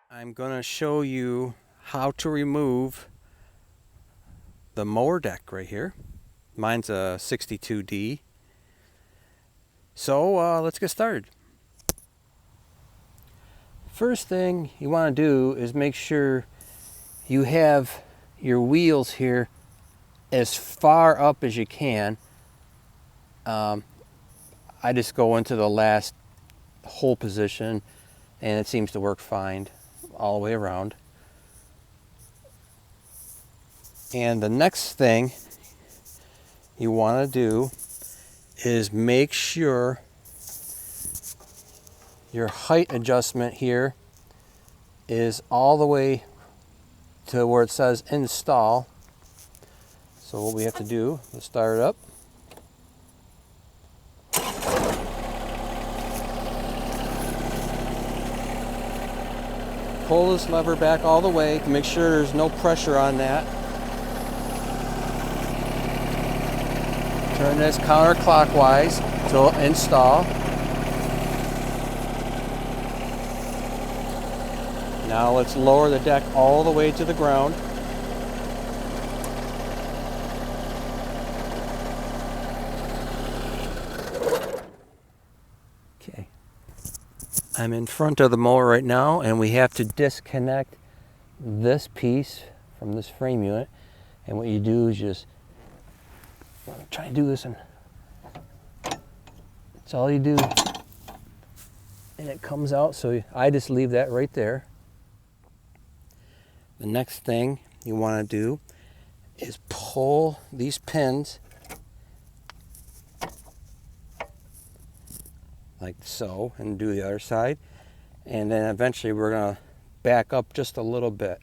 I'm going to show you how to remove the mower deck right here. Mine's a 62D. So let's get started. First thing you want to do is make sure you have your wheels here as far up as you can. I just go into the last hole position and it seems to work fine all the way around. And the next thing you want to do is make sure your height adjustment here is all the way to where it says install. So what we have to do is start it up. Pull this lever back all the way to make sure there's no pressure on that. Turn this counterclockwise to install. Now let's lower the deck all the way to the ground. Okay. I'm in front of the mower right now and we have to disconnect this piece from this frame unit. And what you do is just try to do this, and that's all you do, and it comes out. So I just leave that right there. The next thing you want to do is pull these pins like so and do the other side, and then eventually we're going to back up just a little bit.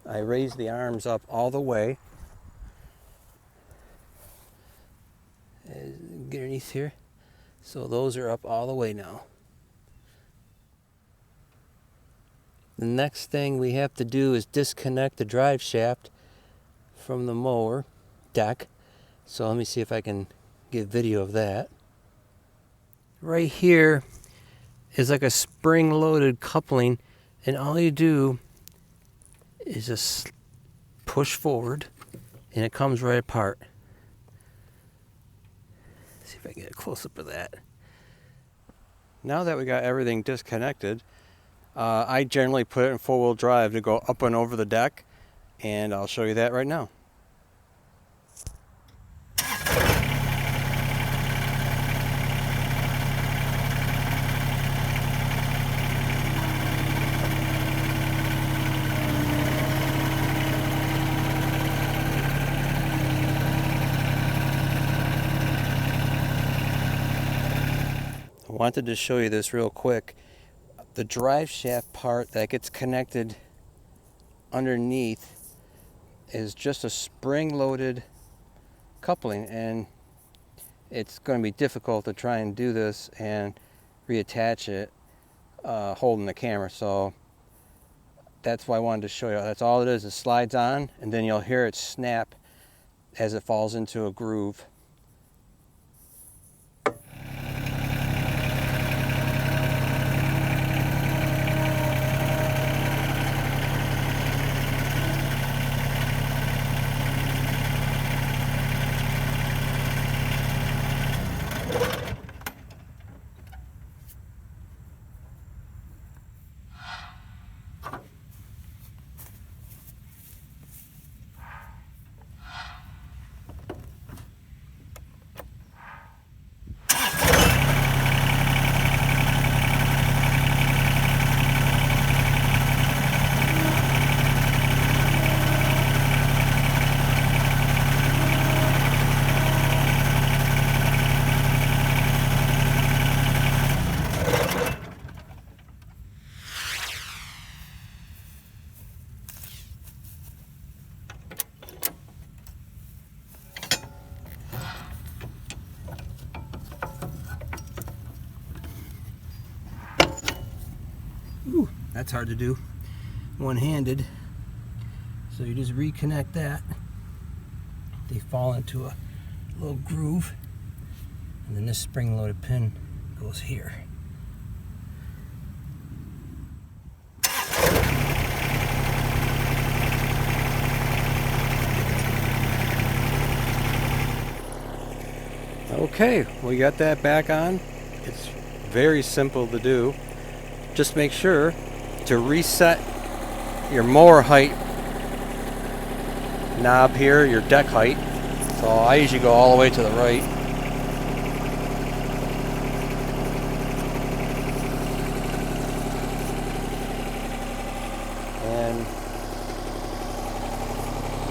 I raise the arms up all the way. Get underneath here. So those are up all the way now. The next thing we have to do is disconnect the drive shaft from the mower deck. So let me see if I can get video of that. Right here is like a spring-loaded coupling, and all you do is just push forward and it comes right apart. Let's see if I can get a close-up of that. Now that we got everything disconnected, I generally put it in four-wheel drive to go up and over the deck, and I'll show you that right now. I wanted to show you this real quick. The drive shaft part that gets connected underneath is just a spring-loaded coupling, and it's going to be difficult to try and do this and reattach it holding the camera. So that's why I wanted to show you. That's all it is. It slides on, and then you'll hear it snap as it falls into a groove. Ooh, that's hard to do. one-handed. So you just reconnect that. They fall into a little groove, and then this spring-loaded pin goes here. Okay, we got that back on. It's very simple to do. Just make sure to reset your mower height knob here, your deck height. So I usually go all the way to the right. And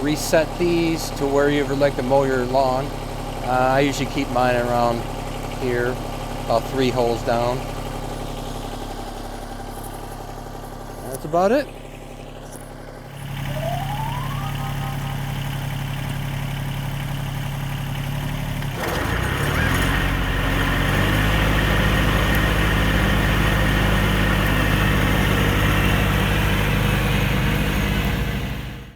reset these to where you would like to mow your lawn. I usually keep mine around here, about 3 holes down. That's about it.